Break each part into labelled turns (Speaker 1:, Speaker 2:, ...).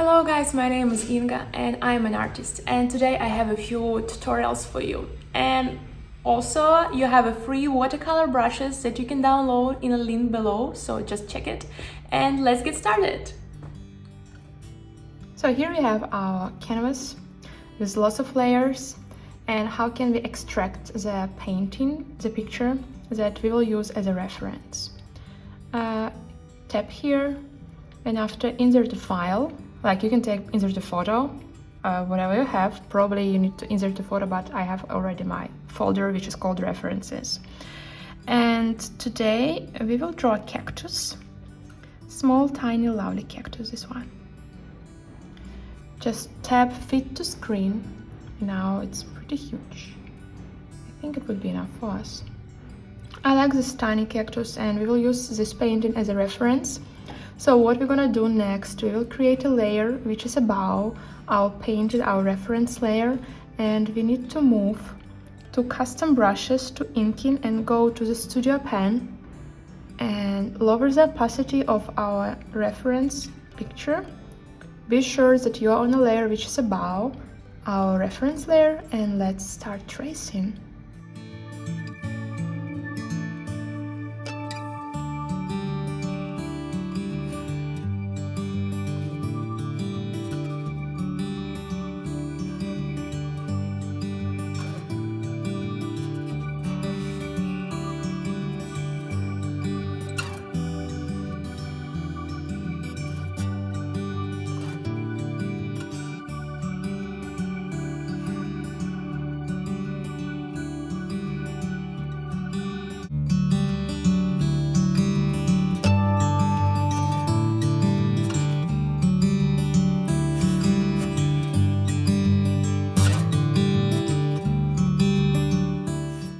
Speaker 1: Hello guys, my name is Inga and I'm an artist, and today I have a few tutorials for you. And also you have a free watercolor brushes that you can download in a link below, so just check it and let's get started. So here we have our canvas with lots of layers, and how can we extract the painting, the picture that we will use as a reference. Tap here, and after insert the file, like you can insert a photo, whatever you have. Probably you need to insert a photo, but I have already my folder which is called references. And today we will draw a cactus, small tiny lovely cactus, this one. Just tap fit to screen. Now it's pretty huge. I think it would be enough for us. I like this tiny cactus and we will use this painting as a reference. So what we're gonna do next, we will create a layer which is above our painted, our reference layer, and we need to move to custom brushes, to inking, and go to the studio pen and lower the opacity of our reference picture. Be sure that you are on a layer which is above our reference layer, and let's start tracing.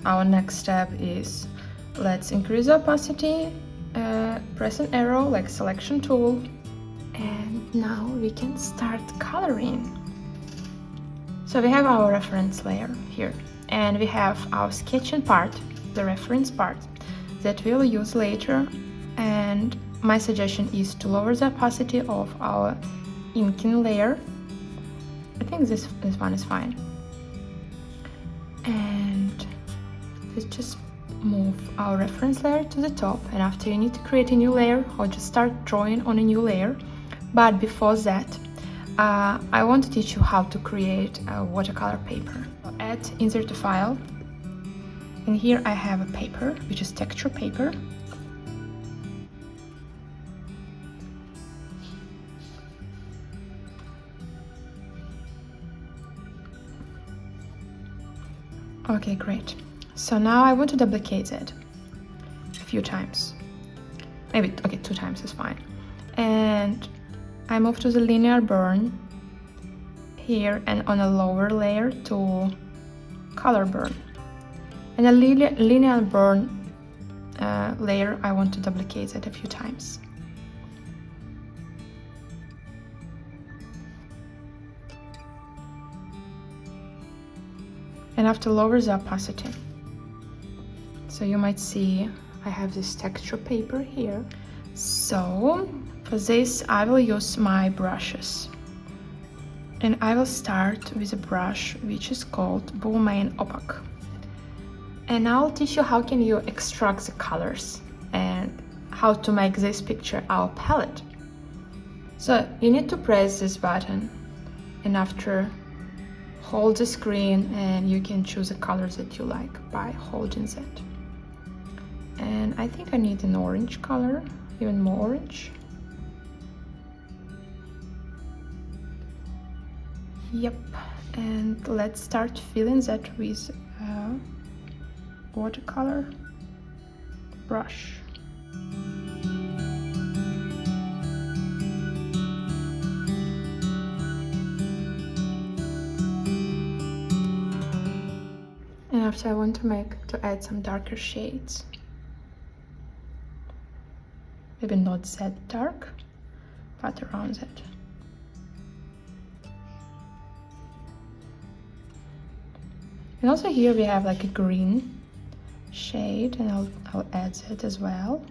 Speaker 1: Our next step is, let's increase the opacity, press an arrow like selection tool, and now we can start coloring. So we have our reference layer here, and we have our sketching part, the reference part, that we'll use later. And my suggestion is to lower the opacity of our inking layer. I think this one is fine. And let's just move our reference layer to the top, and after you need to create a new layer or just start drawing on a new layer. But before that, I want to teach you how to create a watercolor paper. Add insert to file, and here I have a paper which is texture paper. Okay, great. So now I want to duplicate it a few times. Maybe, okay, 2 times is fine. And I move to the linear burn here, and on a lower layer to color burn. And a linear burn layer, I want to duplicate it a few times. And I have to lower the opacity. So you might see I have this texture paper here. So for this I will use my brushes. And I will start with a brush which is called BooStudio Opaque. And I'll teach you how can you extract the colors and how to make this picture our palette. So you need to press this button, and after hold the screen, and you can choose the colors that you like by holding that. And I think I need an orange color, even more orange. Yep, and let's start filling that with a watercolor brush. And after I want to add some darker shades. Maybe not that dark, but around that. And also here we have like a green shade, and I'll add that as well.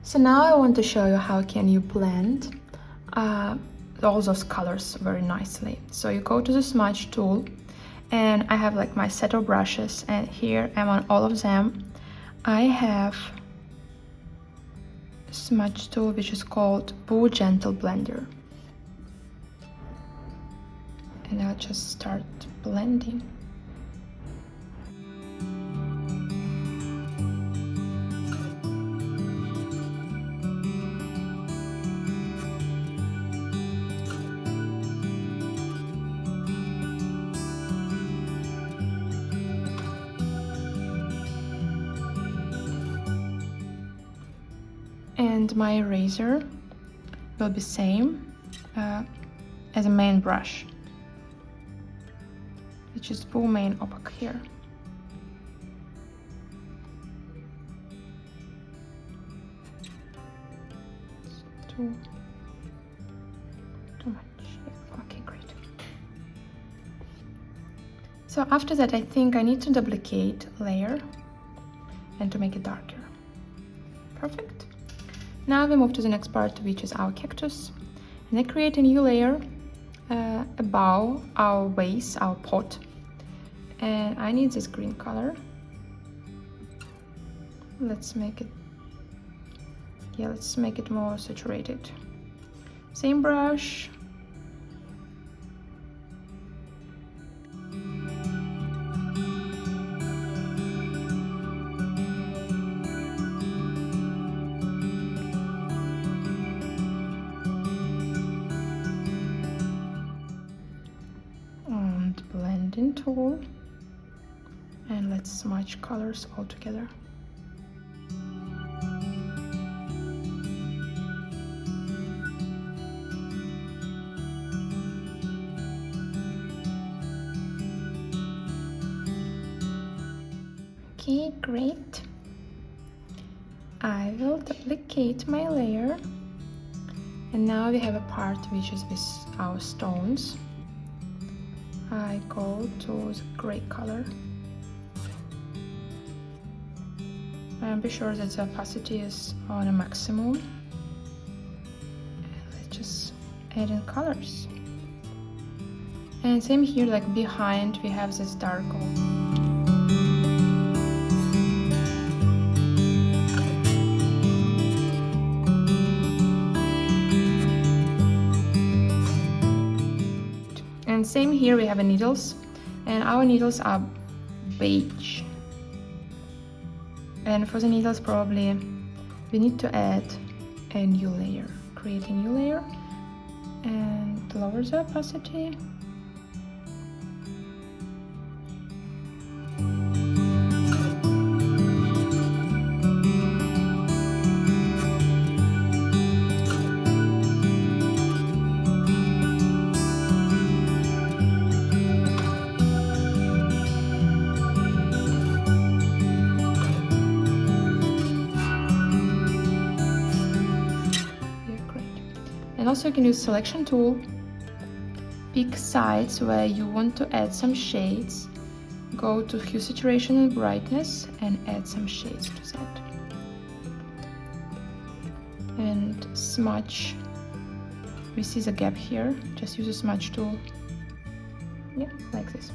Speaker 1: So now I want to show you how can you blend all those colors very nicely. So you go to the smudge tool, and I have like my set of brushes, and here I'm on all of them. I have a smudge tool which is called Boo Gentle Blender, and I'll just start blending. And my eraser will be same as a main brush, which is Boo Main Opaque here. Too much. Okay, great. So after that, I think I need to duplicate layer and to make it darker. Perfect. Now we move to the next part, which is our cactus, and I create a new layer above our vase, our pot, and I need this green color. Let's make it more saturated. Same brush. Blending tool, and let's smudge colors all together. Okay, great. I will duplicate my layer, and now we have a part which is with our stones. I go to the gray color. And be sure that the opacity is on a maximum. And let's just add in colors. And same here, like behind we have this dark gold. And same here, we have needles, and our needles are beige. And for the needles, probably we need to add a new layer. Create a new layer and lower the opacity. And also you can use selection tool, pick sides where you want to add some shades, go to hue, saturation and brightness and add some shades to that. And smudge, we see the gap here, just use a smudge tool, yeah, like this.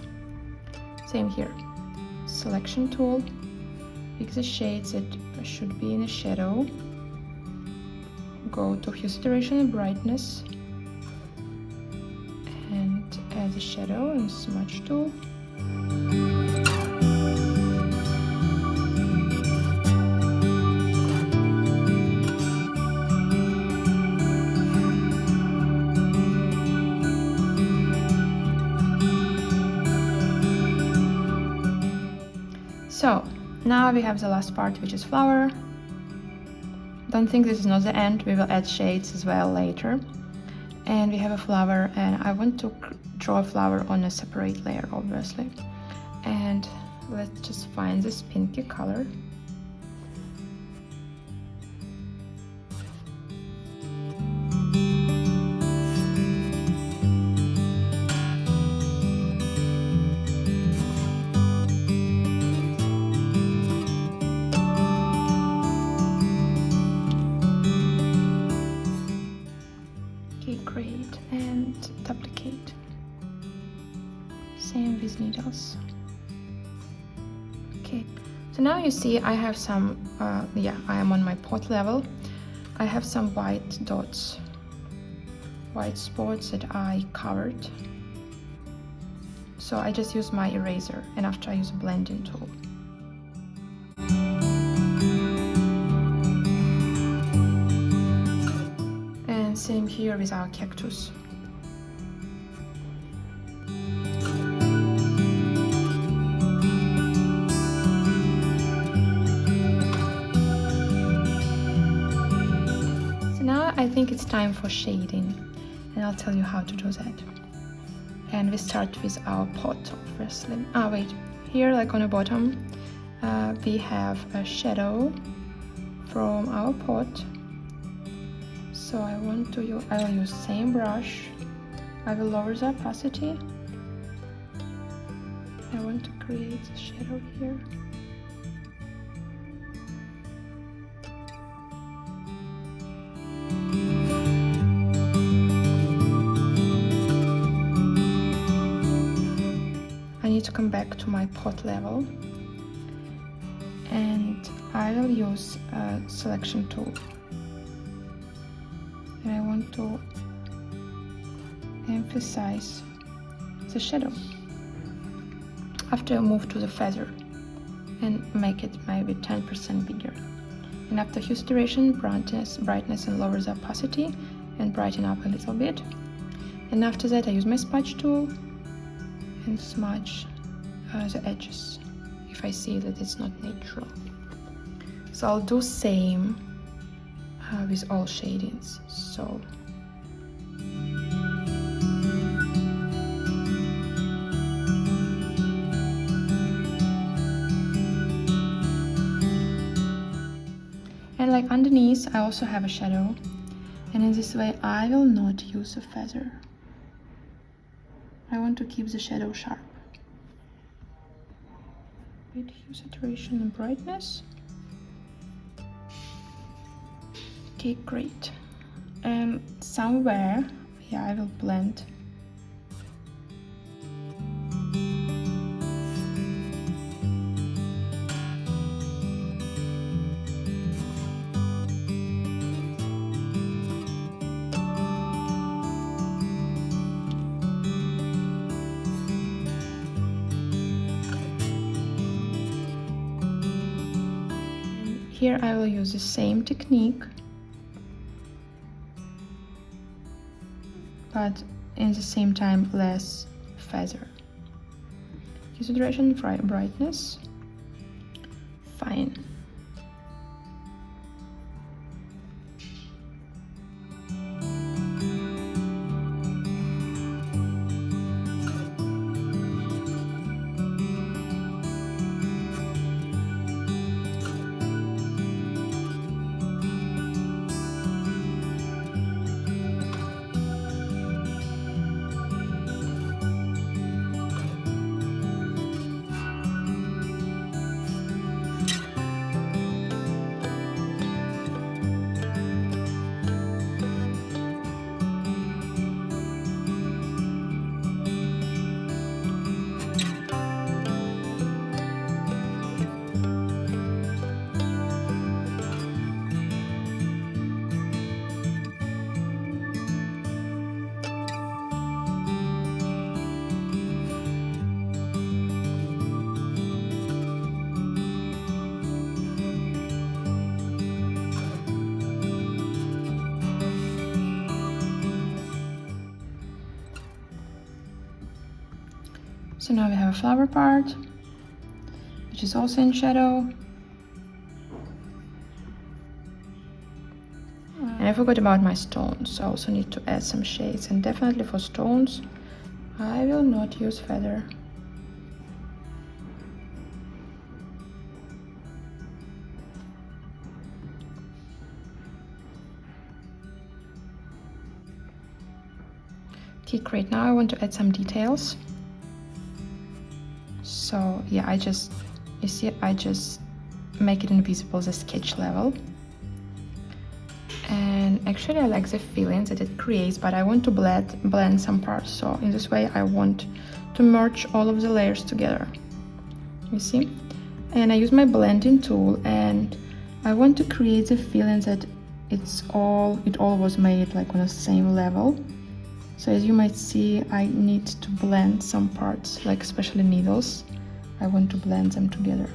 Speaker 1: Same here, selection tool, pick the shades that should be in a shadow, go to hue, saturation and brightness and add the shadow and smudge tool. So now we have the last part, which is flower. Don't think this is not the end, we will add shades as well later. And we have a flower, and I want to draw a flower on a separate layer, obviously. And let's just find this pinky color. Procreate and duplicate. Same with needles. Okay, so now you see I have some, I am on my pot level. I have some white dots, white spots that I covered. So I just use my eraser, and after I use a blending tool. And same here with our cactus. So now I think it's time for shading, and I'll tell you how to do that. And we start with our pot, obviously. Here, like on the bottom, we have a shadow from our pot. So I will use same brush. I will lower the opacity. I want to create a shadow here. I need to come back to my pot level, and I will use a selection tool, and I want to emphasize the shadow. After I move to the feather and make it maybe 10% bigger, and after hue saturation, brightness and lower the opacity and brighten up a little bit, and after that I use my smudge tool and smudge the edges if I see that it's not natural. So I'll do same with all shadings. So and like underneath I also have a shadow, and in this way I will not use a feather. I want to keep the shadow sharp. With hue saturation and brightness. Okay, great. And somewhere, I will blend. Here I will use the same technique, but in the same time less feather. Hue saturation, brightness, fine. So now we have a flower part, which is also in shadow. And I forgot about my stones, so I also need to add some shades. And definitely for stones, I will not use feather. Okay, great. Now I want to add some details. So yeah, I just make it invisible, the sketch level. And And actually I like the feelings that it creates, but I want to blend some parts. So in this way I want to merge all of the layers together. You see? And I use my blending tool, and I want to create the feeling that it all was made like on the same level. So as you might see, I need to blend some parts, like especially needles. I want to blend them together.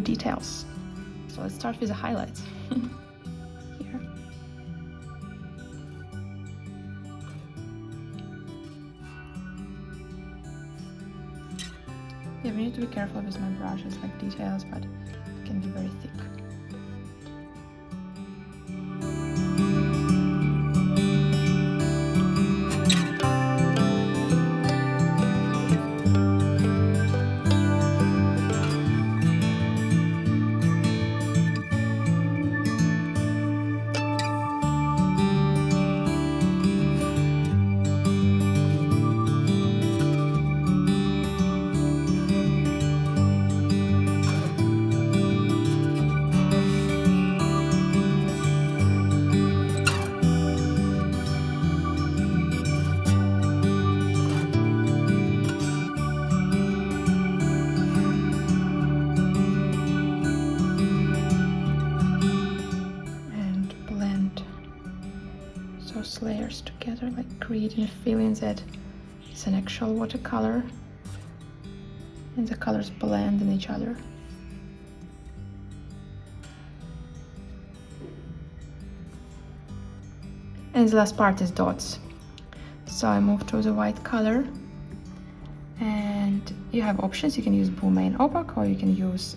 Speaker 1: Details. So let's start with the highlights. Here. Yeah, we need to be careful with my brushes, like details, but it can be very thick. Layers together, like creating a feeling that it's an actual watercolor and the colors blend in each other. And the last part is dots. So I move to the white color, and you have options. You can use Boo Main Opaque, or you can use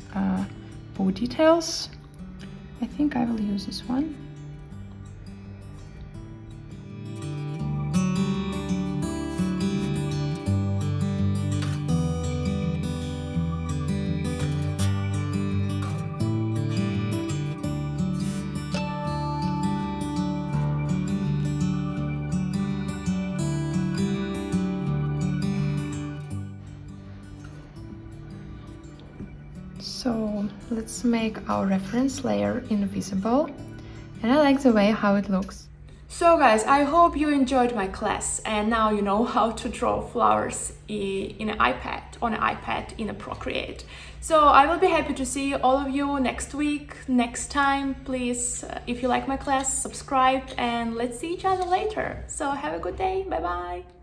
Speaker 1: Boo Details. I think I will use this one. So let's make our reference layer invisible, and I like the way how it looks. So guys, I hope you enjoyed my class, and now you know how to draw flowers on an iPad in a Procreate. So I will be happy to see all of you next week, next time. Please, if you like my class, subscribe, and let's see each other later. So have a good day. Bye bye.